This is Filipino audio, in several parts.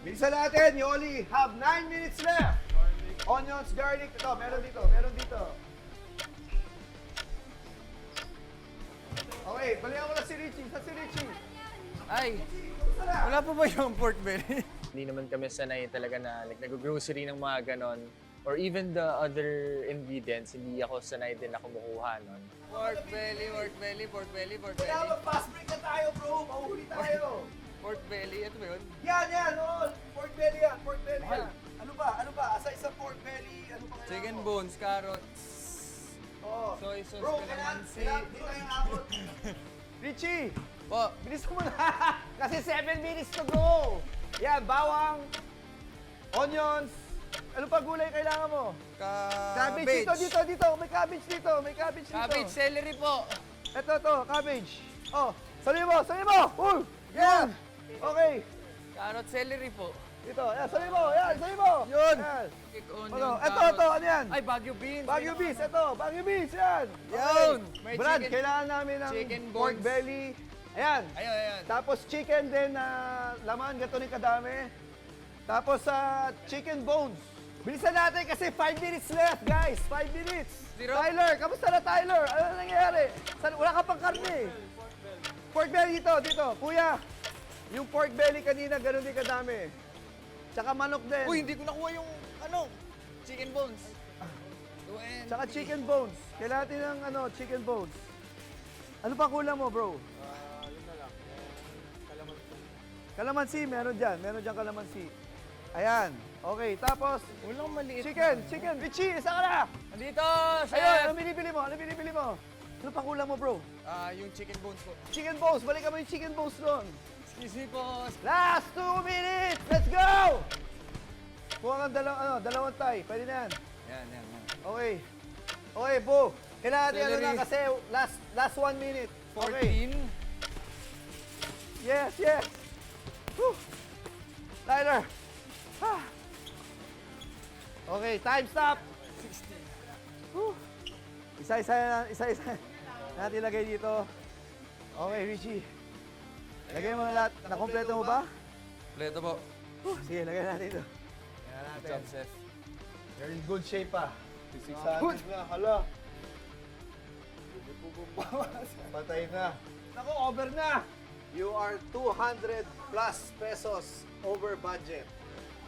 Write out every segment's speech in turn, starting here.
Bilisan natin, you only have 9 minutes left. Onions, garlic, ito, meron dito, meron dito. Okay, balikan ko na si Richie. Sa si Richie. Ay, Gusto na. wala pa ba yung pork belly? Hindi naman kami sanay talaga na like nag-grocery ng mga ganon. Or even the other ingredients, hindi ako sanay din na kumukuha nun. Pork belly, pork belly, pork belly, pork belly. Kailangan fast break na tayo, bro. Mauhuli tayo. Pork belly, ito ba yun? Yan, oo. Pork belly yan, pork belly yan. Ano ba? Asa isang pork belly, ano pa kailangan Chicken mo? bones, carrots, Oo. soy sauce, Bro, calamansi. kailangan di tayo abot. Richie, Po, bilis mo na. Kasi 7 minutes to go. Yan, bawang, onions, ano pa gulay kailangan mo? Cabbage. Dito. May cabbage dito. Cabbage, celery po. Ito, cabbage. Oh, sabi mo. Uy! Yan! Okay. Carrot, celery po. Dito, yan, sabi mo. Yun. Yan. Kick onion, Ano? carrot. Ito, ano yan? Ay, Baguio beans. Baguio beans, Baguio beans, yan. Yun. Okay. May Brad, chicken- kailangan namin ng chicken pork bones. belly. Ayan. Ayan. Tapos chicken din na laman, gato ni kadami. Tapos chicken bones. Bilisan natin kasi 5 minutes left, guys. 5 minutes. Zero. Tyler, kamusta na Tyler? Ano nangyayari? Wala ka pang karne. Pork belly dito. Kuya, yung pork belly kanina, ganun din kadami. Tsaka manok din. Uy, hindi ko nakuha yung, chicken bones. Tsaka chicken bones. Kailangan natin ng chicken bones. Ano pa kulang mo, bro? Yun na lang. Kalamansi. Kalamansi, meron dyan. Meron dyan kalamansi. Ayan. Okay, tapos Walang maliit. chicken. Richie, isa ka na! Andito, Ayun, chef! ano binibili mo? Ano pa kulang mo, bro? Yung chicken bones po. Chicken bones. Balikan mo yung chicken bones doon. Excuse me po. Last 2 minutes! Let's go! Kuha kang dalawang tie. Pwede na yan. Yan. Okay. Okay, Bo. Kailangan natin Celery. na kasi last 1 minute. Okay. 14. Yes. Whew. Tyler. Ah. Okay, time stop. 60. Whew. Isa-isa natin ilagay dito. Okay, Richie. Lagay mo na lahat. Nakompleto mo ba? Pleto po. Sige, lagay natin ito. Good job, chef. You're in good shape pa. 600 na, hala. Patay na. Naku, over na. You are 200 plus pesos over budget.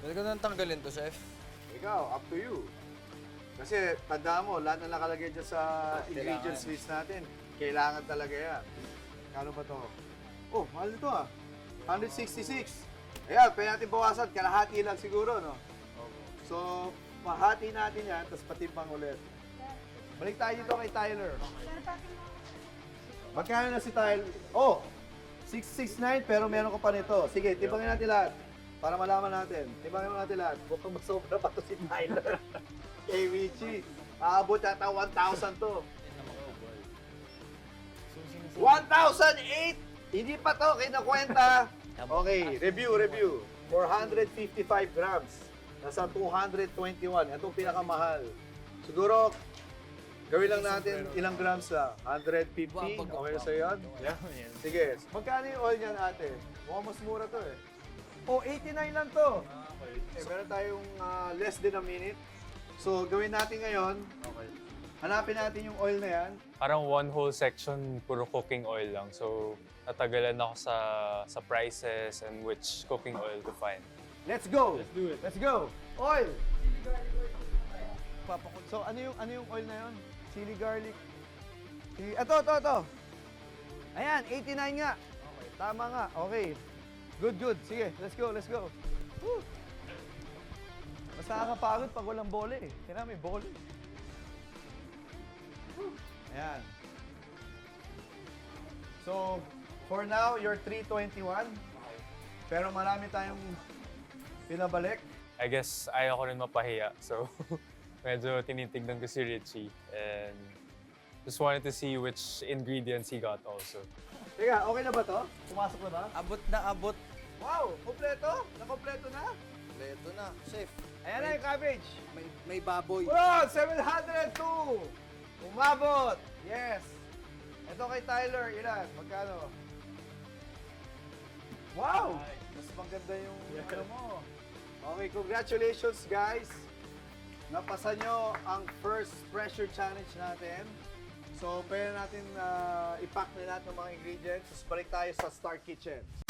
Pwede ko nang tanggalin to, chef. Ikaw, up to you. Kasi tandaan mo, lahat na nakalagay dyan sa ingredients list natin, kailangan talaga yan. Kano ba to? Oh, mahal nito ah. 166. Ayan, pwede natin bawasan. Kalahati lang siguro, no? So, mahati natin yan, tapos patimbang ulit. Balik tayo dito kay Tyler. Magkano na si Tyler? Oh, 669 pero meron ko pa nito. Sige, timbangin natin lahat. Para malaman natin. Timbangin natin lahat. Bukang masobra pa to si Tyler. Kay Richie. Aabot yata 1,000 to. 1,008! Hindi pa to kinakwenta. Okay, review. 455 grams. Nasa 221. Itong pinakamahal. Siguro, gawin lang natin ilang grams lang. 150? Okay na sa'yo yan? Yeah. Sige. Magkano yung oil niyan, ate? Mukhang mas mura to eh. Oh, 89 lang to. Meron tayong less than a minute. So, gawin natin ngayon. Okay. Hanapin natin yung oil na yan. Parang one whole section, puro cooking oil lang. So, natagalan ako sa prices and which cooking oil to find. Let's go! Let's do it. Let's go! Oil! So, ano yung oil na yun? Chili garlic. Ito. Ayan, 89 nga. Okay, tama nga. Okay. Good. Sige, let's go. Woo! Mas nakakapagod pag walang bole eh. Kaya may bole. Ayan. So, for now, you're 321. Pero marami tayong pinabalik. I guess ayaw ko rin mapahiya. So, medyo tinitignan ko si Richie. And just wanted to see which ingredients he got also. Teka, okay na ba to? Pumasok na ba? Abot na abot. Wow! Kompleto? Nakompleto na? Pleto na, chef. Ayan na yung cabbage. May baboy. Wow! 702! Umabot! Yes! Ito kay Tyler, ilan? Magkano? Wow! Mas maganda yung ano mo. Okay, congratulations guys! Napasa nyo ang first pressure challenge natin. So, pwede natin ipack na lahat ng mga ingredients. Tapos balik tayo sa Star Kitchen.